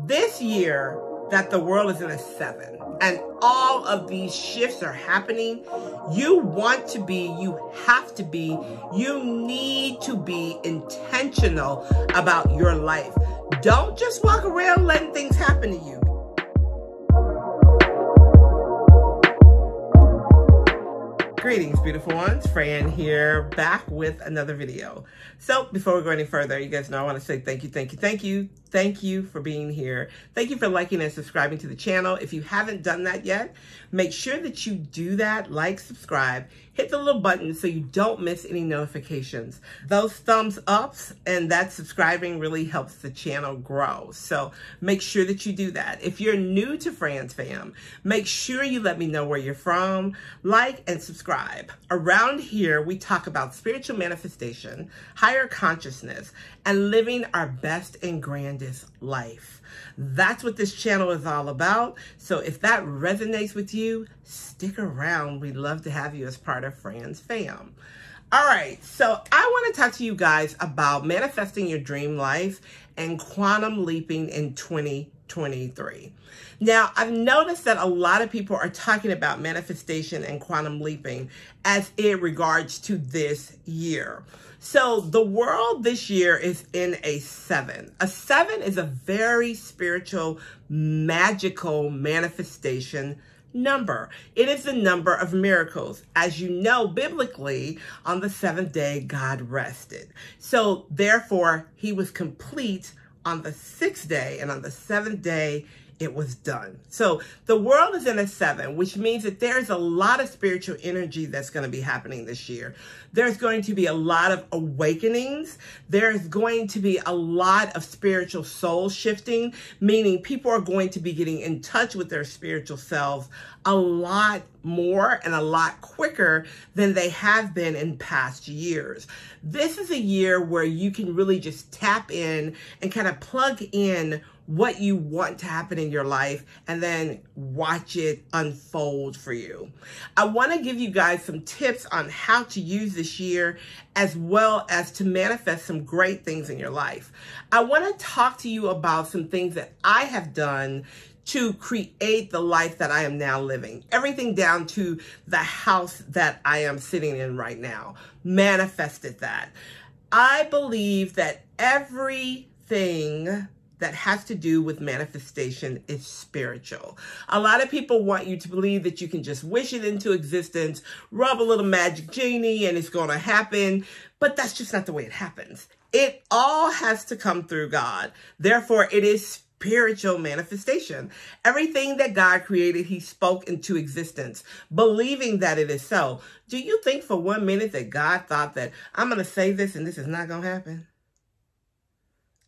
This year that the world is in a 7 and all of these shifts are happening, you want to be, you have to be, you need to be intentional about your life. Don't just walk around letting things happen to you. Greetings, beautiful ones. Fran here, back with another video. So before we go any further, you guys know I want to say thank you for being here. Thank you for liking and subscribing to the channel. If you haven't done that yet, make sure that you do that, like, subscribe, hit the little button so you don't miss any notifications. Those thumbs ups and that subscribing really helps the channel grow. So make sure that you do that. If you're new to Fran's fam, make sure you let me know where you're from, like and subscribe. Around here, we talk about spiritual manifestation, higher consciousness, and living our best and grandest life. That's what this channel is all about. So if that resonates with you, stick around. We'd love to have you as part of Fran's fam. All right, so I want to talk to you guys about manifesting your dream life and quantum leaping in 2023. Now, I've noticed that a lot of people are talking about manifestation and quantum leaping as it regards to this year. So the world this year is in a 7. A 7 is a very spiritual, magical manifestation number. It is the number of miracles. As you know, biblically, on the 7th day, God rested. So therefore, he was complete on the 6th day, and on the 7th day, it was done. So the world is in a 7, which means that there's a lot of spiritual energy that's going to be happening this year. There's going to be a lot of awakenings. There's going to be a lot of spiritual soul shifting, meaning people are going to be getting in touch with their spiritual selves a lot more and a lot quicker than they have been in past years. This is a year where you can really just tap in and kind of plug in what you want to happen in your life and then watch it unfold for you. I want to give you guys some tips on how to use this year as well as to manifest some great things in your life. I want to talk to you about some things that I have done to create the life that I am now living. Everything down to the house that I am sitting in right now. Manifested that. I believe that everything that has to do with manifestation is spiritual. A lot of people want you to believe that you can just wish it into existence, rub a little magic genie, and it's going to happen. But that's just not the way it happens. It all has to come through God. Therefore, it is spiritual manifestation. Everything that God created, he spoke into existence, believing that it is so. Do you think for 1 minute that God thought that I'm going to say this and this is not going to happen?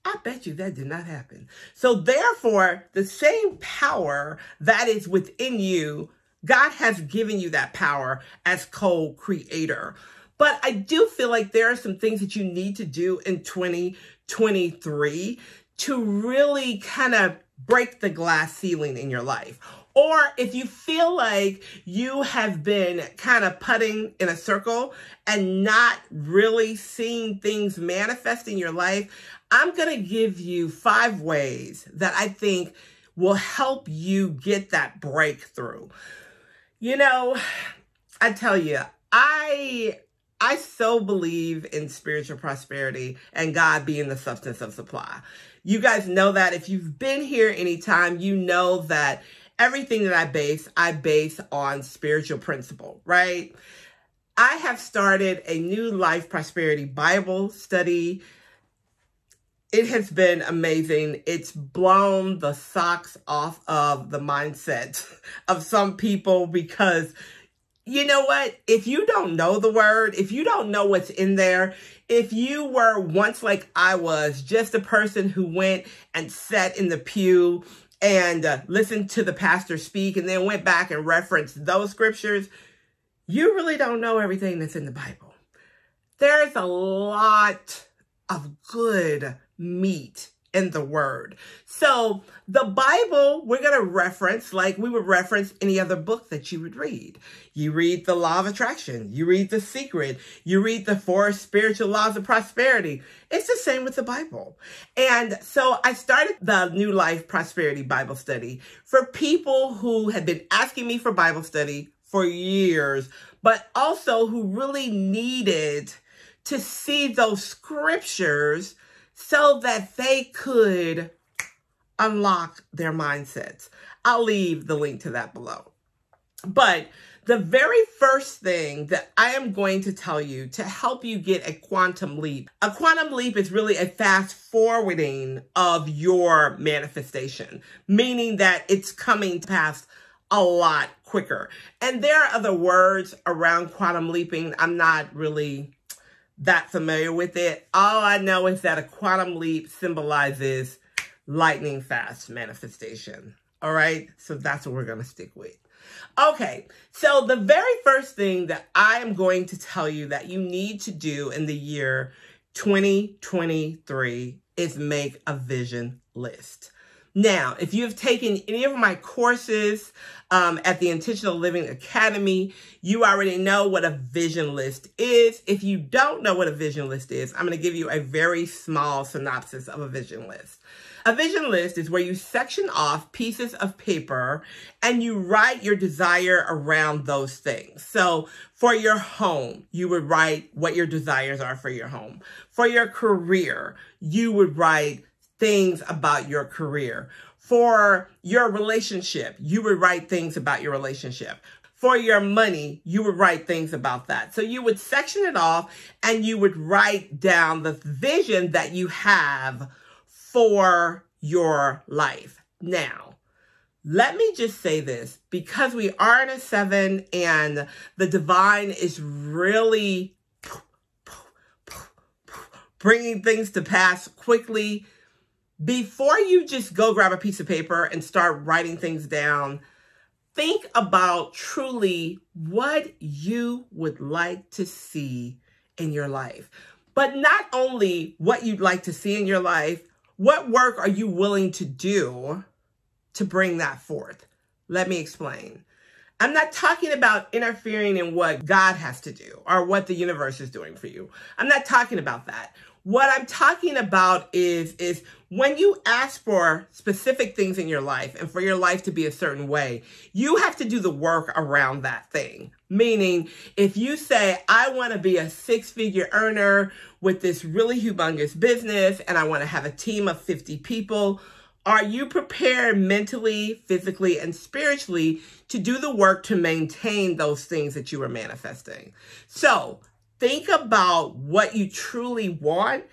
I bet you that did not happen. So therefore, the same power that is within you, God has given you that power as co-creator. But I do feel like there are some things that you need to do in 2023 to really kind of break the glass ceiling in your life. Or if you feel like you have been kind of putting in a circle and not really seeing things manifest in your life, I'm going to give you 5 ways that I think will help you get that breakthrough. You know, I tell you, I so believe in spiritual prosperity and God being the substance of supply. You guys know that. If you've been here anytime, you know that everything that I base on spiritual principle, right? I have started a new life prosperity Bible study. It has been amazing. It's blown the socks off of the mindset of some people because you know what? If you don't know the word, if you don't know what's in there, if you were once like I was, just a person who went and sat in the pew and listened to the pastor speak and then went back and referenced those scriptures, you really don't know everything that's in the Bible. There's a lot of good meat in the Word. So the Bible, we're going to reference like we would reference any other book that you would read. You read The Law of Attraction. You read The Secret. You read the 4 Spiritual Laws of Prosperity. It's the same with the Bible. And so I started the New Life Prosperity Bible Study for people who had been asking me for Bible study for years, but also who really needed to see those scriptures so that they could unlock their mindsets. I'll leave the link to that below. But the very first thing that I am going to tell you to help you get a quantum leap is really a fast forwarding of your manifestation, meaning that it's coming to pass a lot quicker. And there are other words around quantum leaping. I'm not really that familiar with it. All I know is that a quantum leap symbolizes lightning fast manifestation. All right. So that's what we're going to stick with. Okay. So the very first thing that I am going to tell you that you need to do in the year 2023 is make a vision list. Now, if you've taken any of my courses at the Intentional Living Academy, you already know what a vision list is. If you don't know what a vision list is, I'm going to give you a very small synopsis of a vision list. A vision list is where you section off pieces of paper and you write your desire around those things. So for your home, you would write what your desires are for your home. For your career, you would write things about your career. For your relationship, you would write things about your relationship. For your money, you would write things about that. So you would section it off and you would write down the vision that you have for your life. Now, let me just say this, because we are in a 7 and the divine is really bringing things to pass quickly. Before you just go grab a piece of paper and start writing things down, think about truly what you would like to see in your life. But not only what you'd like to see in your life, what work are you willing to do to bring that forth? Let me explain. I'm not talking about interfering in what God has to do or what the universe is doing for you. I'm not talking about that. What I'm talking about is when you ask for specific things in your life and for your life to be a certain way, you have to do the work around that thing. Meaning, if you say, I want to be a 6-figure earner with this really humongous business and I want to have a team of 50 people, are you prepared mentally, physically, and spiritually to do the work to maintain those things that you are manifesting? So think about what you truly want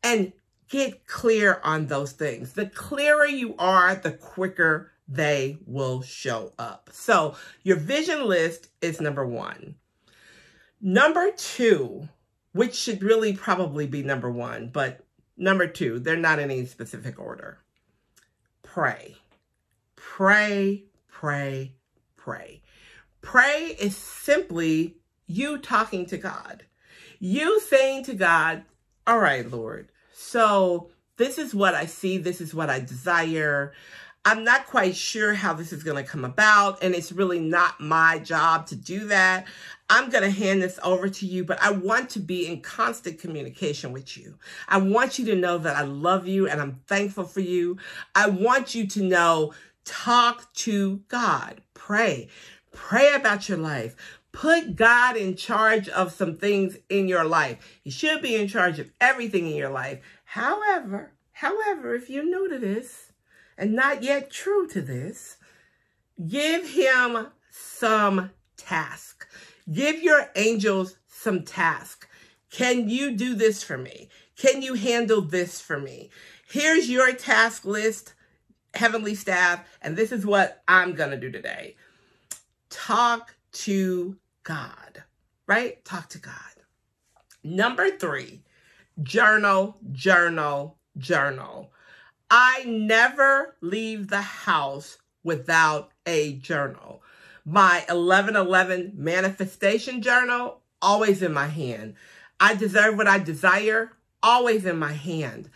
and get clear on those things. The clearer you are, the quicker they will show up. So your vision list is number 1. Number 2, which should really probably be number 1, but number 2, they're not in any specific order. Pray. Pray, pray, pray. Pray is simply you talking to God. You saying to God, all right, Lord, so this is what I see. This is what I desire. I'm not quite sure how this is going to come about, and it's really not my job to do that. I'm going to hand this over to you, but I want to be in constant communication with you. I want you to know that I love you and I'm thankful for you. I want you to know, talk to God. Pray. Pray about your life. Put God in charge of some things in your life. He should be in charge of everything in your life. However, if you're new to this and not yet true to this, give him some task. Give your angels some task. Can you do this for me? Can you handle this for me? Here's your task list, heavenly staff, and this is what I'm going to do today. Talk to God, right? Talk to God. Number 3, journal, journal, journal. I never leave the house without a journal. My 1111 manifestation journal, always in my hand. I deserve what I desire, always in my hand.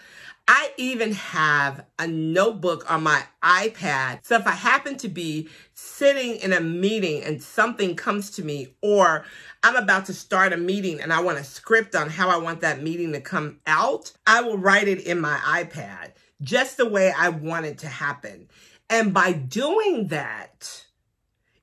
I even have a notebook on my iPad. So if I happen to be sitting in a meeting and something comes to me, or I'm about to start a meeting and I want a script on how I want that meeting to come out, I will write it in my iPad just the way I want it to happen. And by doing that,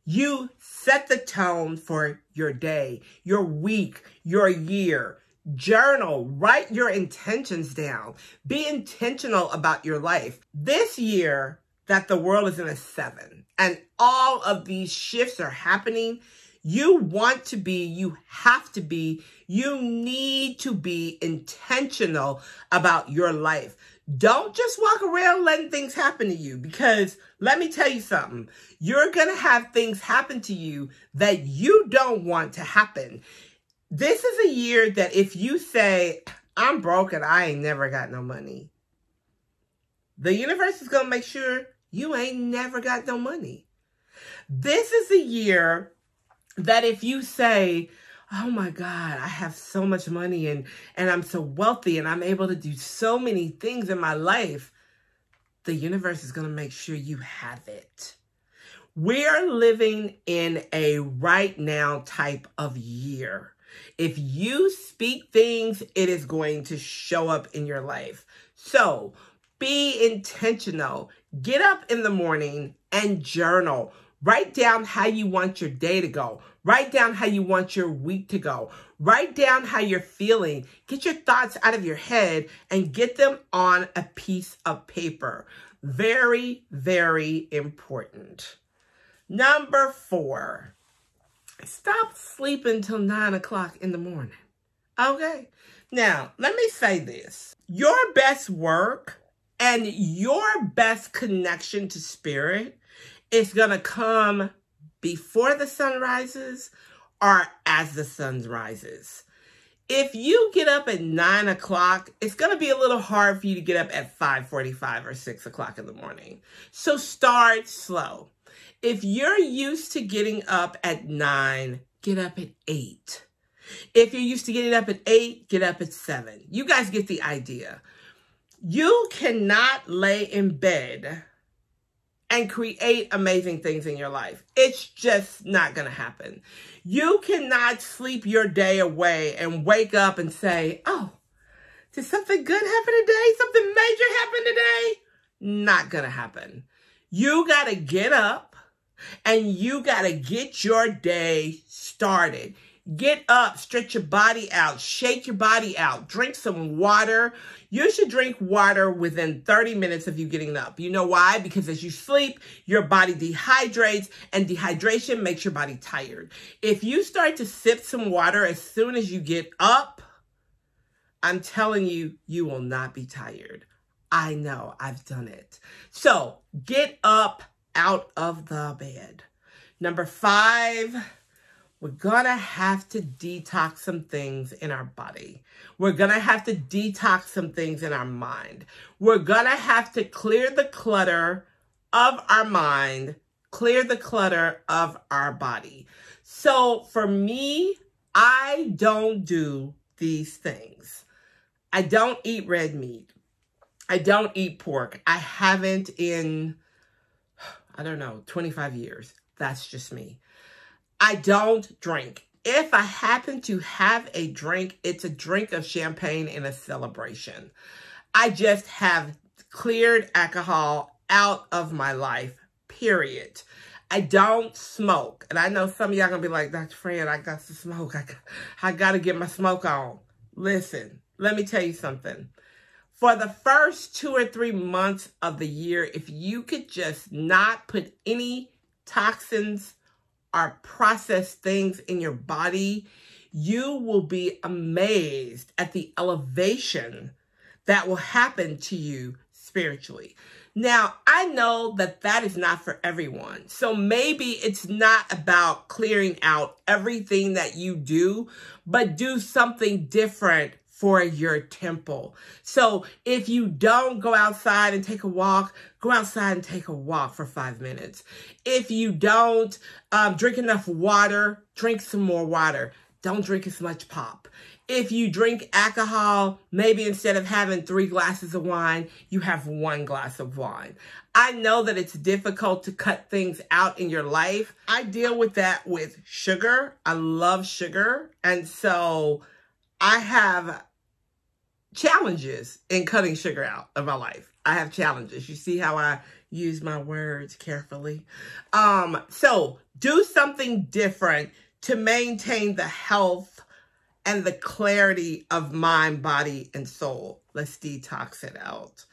you set the tone for your day, your week, your year. Journal, write your intentions down. Be intentional about your life. This year that the world is in a 7 and all of these shifts are happening, you want to be, you have to be, you need to be intentional about your life. Don't just walk around letting things happen to you, because let me tell you something. You're going to have things happen to you that you don't want to happen. This is a year that if you say, I'm broke and I ain't never got no money, the universe is going to make sure you ain't never got no money. This is a year that if you say, oh my God, I have so much money and I'm so wealthy and I'm able to do so many things in my life, the universe is going to make sure you have it. We're living in a right now type of year. If you speak things, it is going to show up in your life. So be intentional. Get up in the morning and journal. Write down how you want your day to go. Write down how you want your week to go. Write down how you're feeling. Get your thoughts out of your head and get them on a piece of paper. Very, very important. Number 4. Stop sleeping till 9 o'clock in the morning. Okay? Now, let me say this. Your best work and your best connection to spirit is going to come before the sun rises or as the sun rises. If you get up at 9 o'clock, it's going to be a little hard for you to get up at 5:45 or 6 o'clock in the morning. So start slow. If you're used to getting up at 9, get up at 8. If you're used to getting up at 8, get up at 7. You guys get the idea. You cannot lay in bed and create amazing things in your life. It's just not going to happen. You cannot sleep your day away and wake up and say, oh, did something good happen today? Something major happen today? Not going to happen. You got to get up. And you got to get your day started. Get up, stretch your body out, shake your body out, drink some water. You should drink water within 30 minutes of you getting up. You know why? Because as you sleep, your body dehydrates, and dehydration makes your body tired. If you start to sip some water as soon as you get up, I'm telling you, you will not be tired. I know, I've done it. So get up out of the bed. Number 5, we're gonna have to detox some things in our body. We're gonna have to detox some things in our mind. We're gonna have to clear the clutter of our mind, clear the clutter of our body. So for me, I don't do these things. I don't eat red meat. I don't eat pork. I haven't in, I don't know, 25 years. That's just me. I don't drink. If I happen to have a drink, it's a drink of champagne in a celebration. I just have cleared alcohol out of my life, period. I don't smoke. And I know some of y'all gonna be like, Dr. Fran, I got to smoke. I got to get my smoke on. Listen, let me tell you something. For the first 2 or 3 months of the year, if you could just not put any toxins or processed things in your body, you will be amazed at the elevation that will happen to you spiritually. Now, I know that that is not for everyone. So maybe it's not about clearing out everything that you do, but do something different for your temple. So if you don't go outside and take a walk, go outside and take a walk for 5 minutes. If you don't drink enough water, drink some more water. don't drink as much pop. If you drink alcohol, maybe instead of having 3 glasses of wine, you have 1 glass of wine. I know that it's difficult to cut things out in your life. I deal with that with sugar. I love sugar. And so I have challenges in cutting sugar out of my life. I have challenges. You see how I use my words carefully? So do something different to maintain the health and the clarity of mind, body, and soul. Let's detox it out.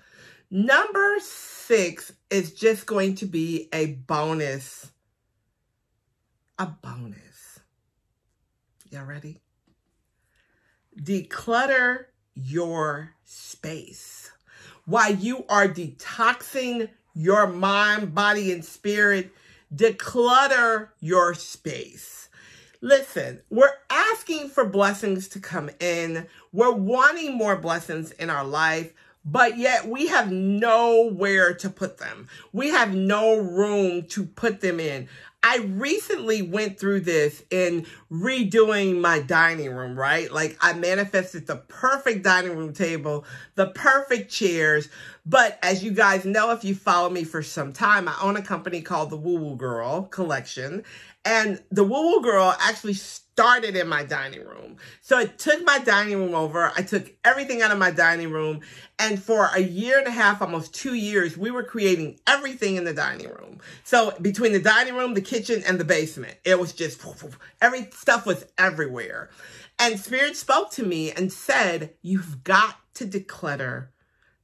Number 6 is just going to be a bonus. A bonus. Y'all ready? Declutter your space. While you are detoxing your mind, body, and spirit, declutter your space. Listen, we're asking for blessings to come in. We're wanting more blessings in our life, but yet we have nowhere to put them. We have no room to put them in. I recently went through this in redoing my dining room, right? Like I manifested the perfect dining room table, the perfect chairs. But as you guys know, if you follow me for some time, I own a company called the Woo Woo Girl Collection. And the Woo Woo Girl actually started in my dining room. So I took my dining room over. I took everything out of my dining room. And for a year and a half, almost 2 years, we were creating everything in the dining room. So between the dining room, the kitchen, and the basement, it was just, every stuff was everywhere. And Spirit spoke to me and said, you've got to declutter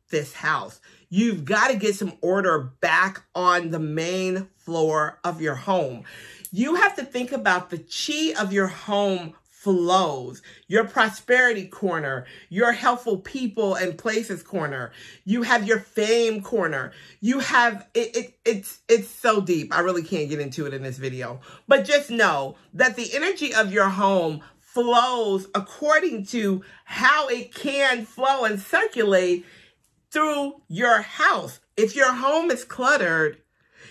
this house. You've got to get some order back on the main floor of your home. You have to think about the chi of your home flows, your prosperity corner, your helpful people and places corner. You have your fame corner. You have, it's so deep. I really can't get into it in this video, but just know that the energy of your home flows according to how it can flow and circulate through your house. If your home is cluttered,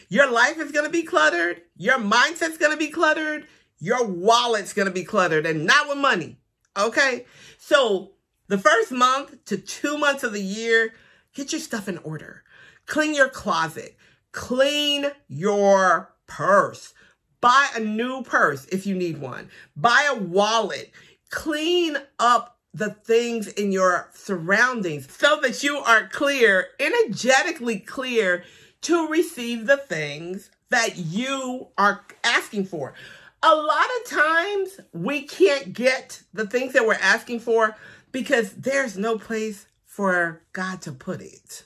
your life is going to be cluttered. Your mindset's going to be cluttered. Your wallet's going to be cluttered, and not with money. Okay? So the first month to 2 months of the year, get your stuff in order. Clean your closet. Clean your purse. Buy a new purse if you need one. Buy a wallet. Clean up the things in your surroundings so that you are clear, energetically clear, to receive the things that you are asking for. A lot of times we can't get the things that we're asking for because there's no place for God to put it.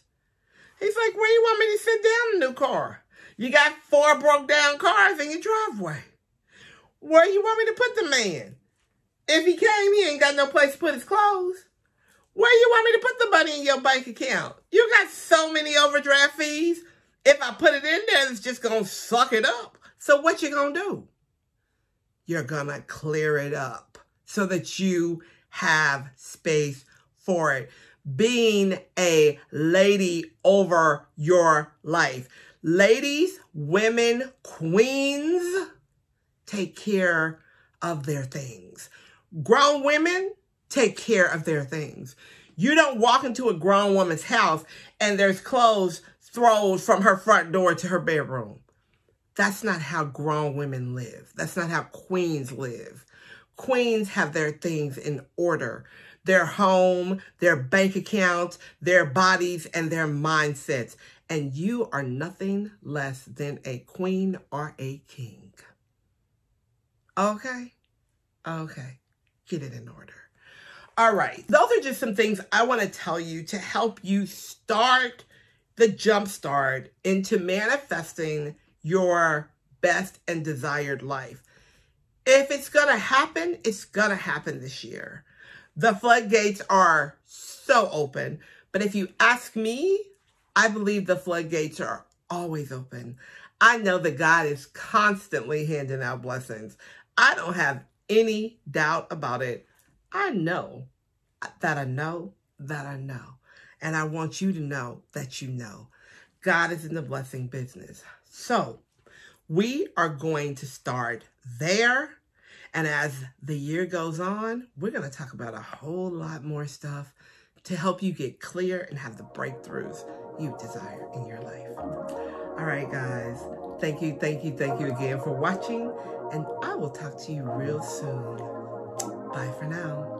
He's like, where you want me to sit down in a new car? You got 4 broke down cars in your driveway. Where you want me to put the man? If he came, he ain't got no place to put his clothes. Where you want me to put the money in your bank account? You got so many overdraft fees. If I put it in there, it's just going to suck it up. So what you going to do? You're going to clear it up so that you have space for it. Being a lady over your life. Ladies, women, queens, take care of their things. Grown women, take care of their things. You don't walk into a grown woman's house and there's clothes thrown from her front door to her bedroom. That's not how grown women live. That's not how queens live. Queens have their things in order. Their home, their bank accounts, their bodies, and their mindsets. And you are nothing less than a queen or a king. Okay? Okay. Get it in order. All right. Those are just some things I want to tell you to help you start the jump start into manifesting your best and desired life. If it's going to happen, it's going to happen this year. The floodgates are so open. But if you ask me, I believe the floodgates are always open. I know that God is constantly handing out blessings. I don't have any doubt about it. I know that I know that I know. And I want you to know that you know. God is in the blessing business. So we are going to start there. And as the year goes on, we're going to talk about a whole lot more stuff to help you get clear and have the breakthroughs you desire in your life. All right, guys. Thank you again for watching, and I will talk to you real soon. Bye for now.